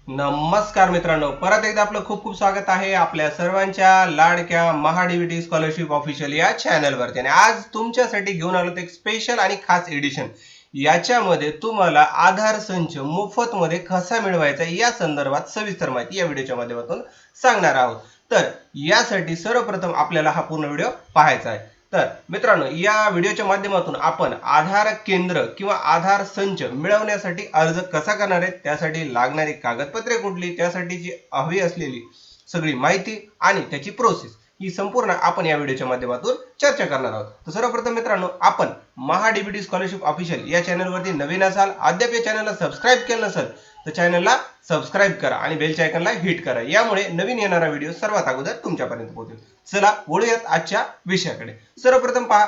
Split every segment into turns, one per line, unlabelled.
नमस्कार मित्रांनो, परत एकदा आपलं खूप खूप स्वागत आहे आपल्या सर्वांच्या लाडक्या महाडीबीटी स्कॉलरशिप ऑफिशियल या चॅनलवरती। आणि आज तुमच्यासाठी घेऊन आलो एक स्पेशल आणि खास एडिशन। याच्यामध्ये तुम्हाला आधार संच मोफत मध्ये कसा मिळवायचा या संदर्भात सविस्तर माहिती या व्हिडिओच्या माध्यमातून सांगणार आहोत। तर यासाठी सर्वप्रथम आपल्याला हा पूर्ण व्हिडिओ पाहायचा आहे। तर मित्रांनो, या व्हिडिओच्या माध्यमातून आपण आधार केंद्र किंवा आधार संच मिळवण्यासाठी अर्ज कसा करणार आहे, त्यासाठी लागणारी कागदपत्रे कुठली, त्यासाठीची हवी असलेली सगळी माहिती आणि त्याची प्रोसेस ही संपूर्ण आपण या व्हिडिओच्या माध्यमातून चर्चा करणार आहोत। तर सर्वप्रथम मित्रांनो, आपण महाडीबीटी स्कॉलरशिप ऑफिशियल या चॅनलवरती नवीन असाल, अद्याप या चॅनलला सबस्क्राईब केलं नसेल तर चॅनलला सबस्क्राईब करा आणि बेलच्या आयकॉनला हिट करा। यामुळे नवीन येणारा व्हिडिओ सर्वात अगोदर तुमच्यापर्यंत पोहोचेल। चला वळूयात आजच्या विषयाकडे। सर्वप्रथम पहा,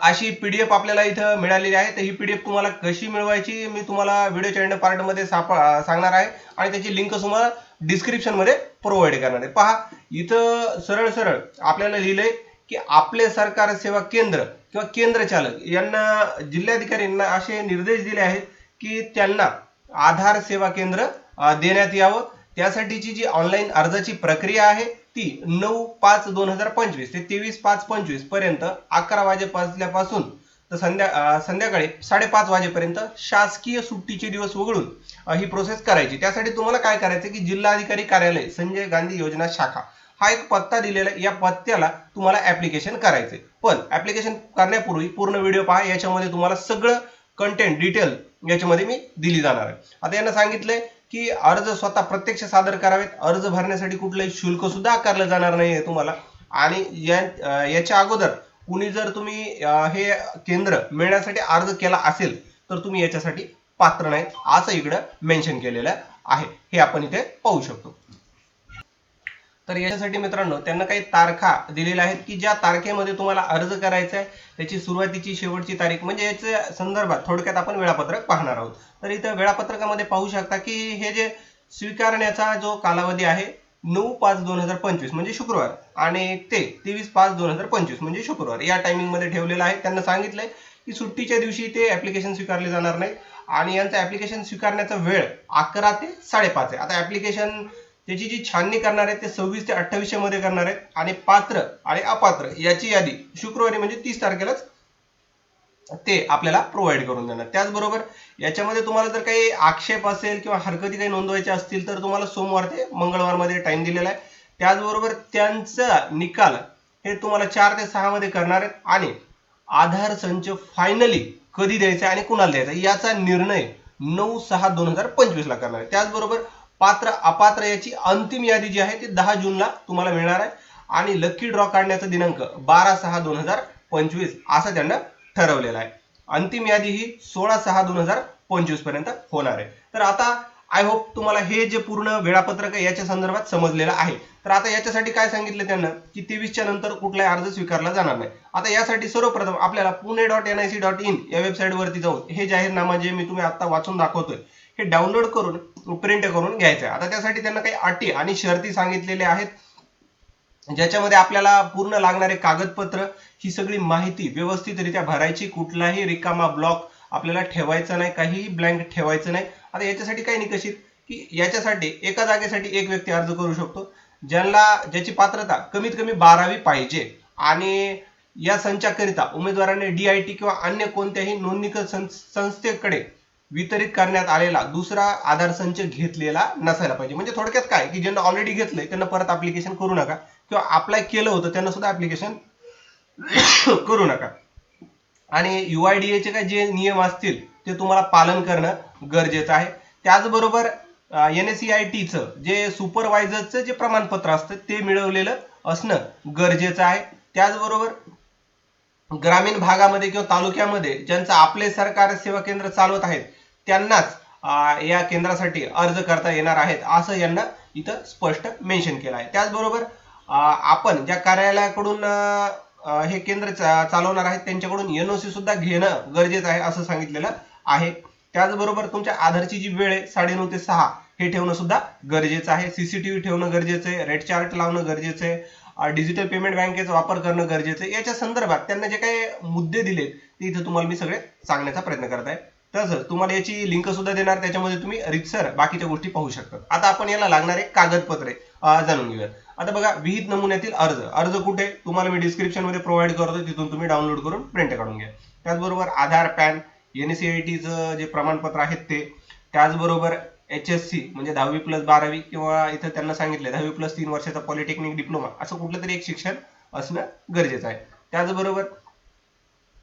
अशी पीडीएफ आपल्याला इथं मिळालेली आहे। तर ही पीडीएफ तुम्हाला कशी मिळवायची मी तुम्हाला व्हिडिओच्या एंड पार्ट मध्ये सांगणार आहे आणि त्याची लिंक तुम्हाला डिस्क्रिप्शन मध्ये प्रोव्हाइड करणार आहे। पहा, इथं सरळ सरळ आपल्याला लिहिलंय की आपले सरकार सेवा केंद्र किंवा केंद्र चालक यांना जिल्हाधिकाऱ्यांना असे निर्देश दिले आहेत की त्यांना आधार सेवा केंद्र देण्यात यावं। त्यासाठीची जी ऑनलाईन अर्जाची प्रक्रिया आहे ती 9/5/2025 ते 23/5/25 पर्यंत 11 वाजेपासून तर संध्याकाळी 5:30 वाजेपर्यंत शासकीय सुट्टीचे दिवस वगळून ही प्रोसेस करायची। त्यासाठी तुम्हाला काय करायचं की जिल्हाधिकारी कार्यालय संजय गांधी योजना शाखा हा एक पत्ता दिलेला आहे, या पत्त्याला तुम्हाला ऍप्लिकेशन करायचंय। पण ऍप्लिकेशन करण्यापूर्वी पूर्ण व्हिडिओ पहा, याच्यामध्ये तुम्हाला सगळं कंटेंट डिटेल याच्यामध्ये मी दिली जाणार आहे। आता यांना सांगितलंय की अर्ज स्वतः प्रत्यक्ष सादर करावेत, अर्ज भरण्यासाठी कुठलंही शुल्क सुद्धा आकारलं जाणार नाहीये तुम्हाला। आणि याच्या अगोदर कुणी जर तुम्ही हे केंद्र मिळण्यासाठी अर्ज केला असेल तर तुम्ही याच्यासाठी पात्र नाही असं इकडं मेन्शन केलेलं आहे, हे आपण इथे पाहू शकतो। तर याच्यासाठी मित्रांनो त्यांना काही तारखा दिलेल्या आहेत की ज्या तारखेमध्ये तुम्हाला अर्ज करायचा आहे त्याची सुरुवातीची शेवटची तारीख, म्हणजे याच्या संदर्भात थोडक्यात आपण वेळापत्रक पाहणार आहोत। तर इथं वेळापत्रकामध्ये पाहू शकता की हे जे स्वीकारण्याचा जो कालावधी आहे 9/5/2025 म्हणजे शुक्रवार आणि ते 23/5/2025 म्हणजे शुक्रवार या टायमिंग मध्ये ठेवलेलं आहे। त्यांना सांगितलंय की सुट्टीच्या दिवशी ते ऍप्लिकेशन स्वीकारले जाणार नाही आणि यांचं ऍप्लिकेशन स्वीकारण्याचा वेळ 11 ते 5:30 आहे। आता ऍप्लिकेशन त्याची जी छाननी करणार आहे ते 26 ते 28 मध्ये करणार आहेत आणि पात्र आणि अपात्र याची यादी शुक्रवारी म्हणजे 30 तारखेलाच ते आपल्याला प्रोव्हाइड करून देणार। त्याचबरोबर याच्यामध्ये तुम्हाला जर काही आक्षेप असेल किंवा हरकती काही नोंदवायच्या असतील तर तुम्हाला सोमवार ते मंगळवार मध्ये टाइम दिलेला आहे। त्याचबरोबर त्यांचा निकाल हे तुम्हाला 4 ते 6 मध्ये करणार आहेत आणि आधार संच फायनली कधी द्यायचा आणि कुणाला द्यायचा याचा निर्णय 9/6/2025 ला करणार आहे। त्याचबरोबर पात्र अपात्र याची अंतिम यादी जी आहे ती 10 जूनला तुम्हाला मिळणार आहे आणि लकी ड्रॉ काढण्याचा दिनांक 12/6/2025 असं त्यांना ठरवलेलं आहे। अंतिम यादी ही 16/6/2025 पर्यंत होणार आहे। तर आता आय होप तुम्हाला हे जे पूर्ण वेळापत्रक आहे याच्या संदर्भात समजलेलं आहे। तर आता याच्यासाठी काय सांगितलं त्यांना की 23च्या नंतर कुठलाही अर्ज स्वीकारला जाणार नाही। आता यासाठी सर्वप्रथम आपल्याला pune.nic.in या वेबसाईट वरती जाऊन हे जाहीरनामा जे मी तुम्ही आता वाचून दाखवतोय हे डाउनलोड करून प्रिंट करून घ्यायचं आहे। आता त्यासाठी त्यांना काही अटी आणि शर्ती सांगितलेल्या आहेत, ज्याच्यामध्ये आपल्याला पूर्ण लागणारे कागदपत्र ही सगळी माहिती व्यवस्थितरित्या भरायची, कुठलाही रिकामा ब्लॉक आपल्याला ठेवायचा नाही, काहीही ब्लँक ठेवायचं नाही। आता याच्यासाठी काय निकष आहेत की याच्यासाठी एका जागेसाठी एक व्यक्ती अर्ज करू शकतो, ज्याची पात्रता कमीत कमी 12वी पाहिजे आणि या संचाकरिता उमेदवाराने DIT किंवा अन्य कोणत्याही नोंदणीकृत संस्थेकडे वितरित करण्यात आलेला दुसरा आधार संच घेतलेला नसायला पाहिजे। म्हणजे थोडक्यात काय की ज्यांना ऑलरेडी घेतलंय त्यांना परत ऍप्लिकेशन करू नका किंवा अप्लाय केलं होतं त्यांना सुद्धा ऍप्लिकेशन करू नका। आणि UIDAI चे काय जे नियम असतील ते तुम्हाला पालन करणं गरजेचं आहे। त्याचबरोबर NSEIT चं जे सुपरवायझरचं जे प्रमाणपत्र असतं ते मिळवलेलं असणं गरजेचं आहे। त्याचबरोबर ग्रामीण भागामध्ये किंवा तालुक्यामध्ये ज्यांचं आपले सरकार सेवा केंद्र चालवत आहेत त्यांनाच या केंद्रासाठी अर्ज करता येणार आहेत असं यांना इथं स्पष्ट मेन्शन केलं आहे। त्याचबरोबर आपण ज्या कार्यालयाकडून हे केंद्र चालवणार आहेत त्यांच्याकडून NOC सुद्धा घेणं गरजेचं आहे असं सांगितलेलं आहे। त्याचबरोबर तुमच्या आधारची जी वेळ आहे 9:30 ते 6 हे ठेवणं सुद्धा गरजेचं आहे। CCTV ठेवणं गरजेचं आहे, रेड चार्ट लावणं गरजेचं आहे, डिजिटल पेमेंट बँकेचा वापर करणं गरजेचं आहे। याच्या संदर्भात त्यांना जे काही मुद्दे दिलेत ते इथे तुम्हाला मी सगळे सांगण्याचा प्रयत्न करत आहे। तसंच तुम्हाला याची लिंक सुद्धा देणार, त्याच्यामध्ये तुम्ही रितसर बाकीच्या गोष्टी पाहू शकता. आता आपण याला लागणारे कागदपत्रे जाणून घेऊया. आता बघा, विहित नमुन्यातील अर्ज कुठे तुम्हाला मी डिस्क्रिप्शन मध्ये प्रोव्हाइड करतो, तिथून तुम्ही डाउनलोड करून प्रिंट काढून घ्या. त्याचबरोबर आधार, पॅन, NCERTचं जे प्रमाणपत्र आहेत ते, त्याचबरोबर HSC म्हणजे 10वी+12वी किंवा इथं त्यांना सांगितलं 10वी+3 वर्षाचा पॉलिटेक्निक डिप्लोमा असं कुठलं तरी एक शिक्षण असणं गरजेचं आहे. त्याचबरोबर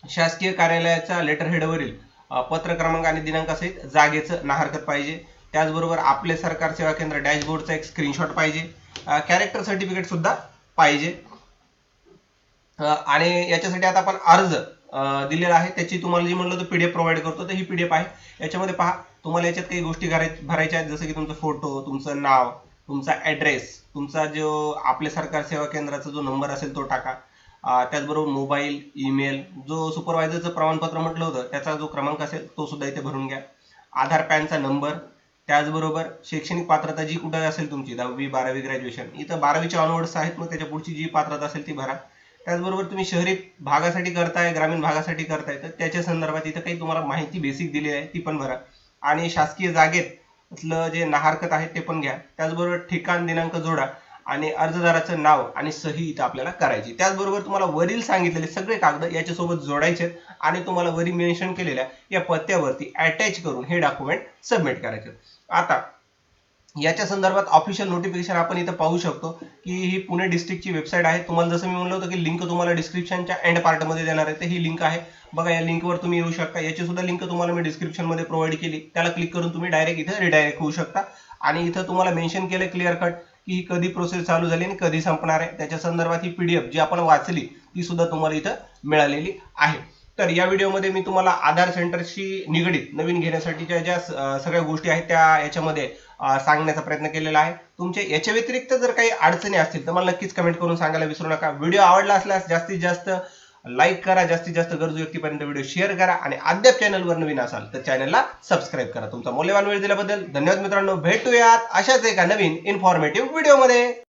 शासकीय कार्यालयाचा लेटर हेडवरील पत्र क्रमांक आणि दिनांकासहित जागेचं नाहरकत पाहिजे. त्याचबरोबर आपले सरकार सेवा केंद्र डॅशबोर्डचा एक स्क्रीनशॉट पाहिजे. कॅरेक्टर सर्टिफिकेट सुद्धा पाहिजे. आणि याच्यासाठी आता आपण अर्ज दिलेला आहे, त्याची तुम्हाला जी म्हणलं तर PDF प्रोव्हाइड करतो, तर ही PDF आहे. याच्यामध्ये पहा, तुम्हाला याच्यात काही गोष्टी भरायच्या आहेत, जसं की तुमचा फोटो, तुमचं नाव, तुमचा ॲड्रेस, तुमचा जो आपले सरकार सेवा केंद्राचा जो नंबर असेल तो टाका. त्याचबरोबर मोबाईल, ईमेल, जो सुपरवायझरचं प्रमाणपत्र म्हटलं होतं त्याचा जो क्रमांक असेल तो सुद्धा इथे भरून घ्या. आधार, पॅनचा नंबर, त्याचबरोबर शैक्षणिक पात्रता जी कुठे असेल तुमची 10वी, 12वी, ग्रॅज्युएशन, इथं 12वीच्या ऑनवर्ड्स आहेत, मग त्याच्या पुढची जी पात्रता असेल ती भरा. त्याचबरोबर तुम्ही शहरी भागासाठी करताय, ग्रामीण भागासाठी करताय, तर त्याच्या संदर्भात इथं काही तुम्हाला माहिती बेसिक दिली आहे ती पण भरा. आणि शासकीय जागेतलं जे नाहरकत आहे ते पण घ्या. त्याचबरोबर ठिकाण, दिनांक जोडा आणि अर्जदाराचं नाव आणि सही इथं आपल्याला करायची. त्याचबरोबर तुम्हाला वरील सांगितलेले सगळे कागद याच्यासोबत जोडायचे आणि तुम्हाला वरील मेन्शन केलेल्या या पत्त्यावरती अटॅच करून हे डॉक्युमेंट सबमिट करायचे. आता याच्या संदर्भात ऑफिशियल नोटिफिकेशन आपण इथं पाहू शकतो की ही पुणे डिस्ट्रिक्टची वेबसाईट आहे. तुम्हाला जसं मी म्हणलं होतं की लिंक तुम्हाला डिस्क्रिप्शनच्या एंड पार्टमध्ये देणार आहे, तर ही लिंक आहे बघा. या लिंकवर तुम्ही येऊ शकता. याची सुद्धा लिंक तुम्हाला मी डिस्क्रिप्शनमध्ये प्रोव्हाइड केली, त्याला क्लिक करून तुम्ही डायरेक्ट इथं रिडायरेक्ट होऊ शकता. आणि इथं तुम्हाला मेन्शन केलं क्लिअर कट की ही कधी प्रोसेस चालू झाली आणि कधी संपणार आहे. त्याच्या संदर्भात ही PDF जी आपण वाचली ती सुद्धा तुम्हाला इथं मिळालेली आहे. तर या व्हिडिओमध्ये मी तुम्हाला आधार सेंटरशी निगडीत नवीन घेण्यासाठीच्या ज्या सगळ्या गोष्टी आहेत त्या याच्यामध्ये सांगण्याचा प्रयत्न केलेला आहे. तुमच्या याच्या व्यतिरिक्त जर काही अडचणी असतील तर मला नक्कीच कमेंट करून सांगायला विसरू नका. व्हिडिओ आवडला असल्यास जास्तीत जास्त लाईक करा, जास्तीत जास्त गरजू व्यक्तीपर्यंत व्हिडिओ शेअर करा आणि अद्याप चॅनलवर नवीन असाल तर चॅनलला सबस्क्राईब करा. तुमचा मौल्यवान वेळ दिल्याबद्दल धन्यवाद मित्रांनो. भेटूयात अशाच एका नवीन इन्फॉर्मेटिव्ह व्हिडिओमध्ये.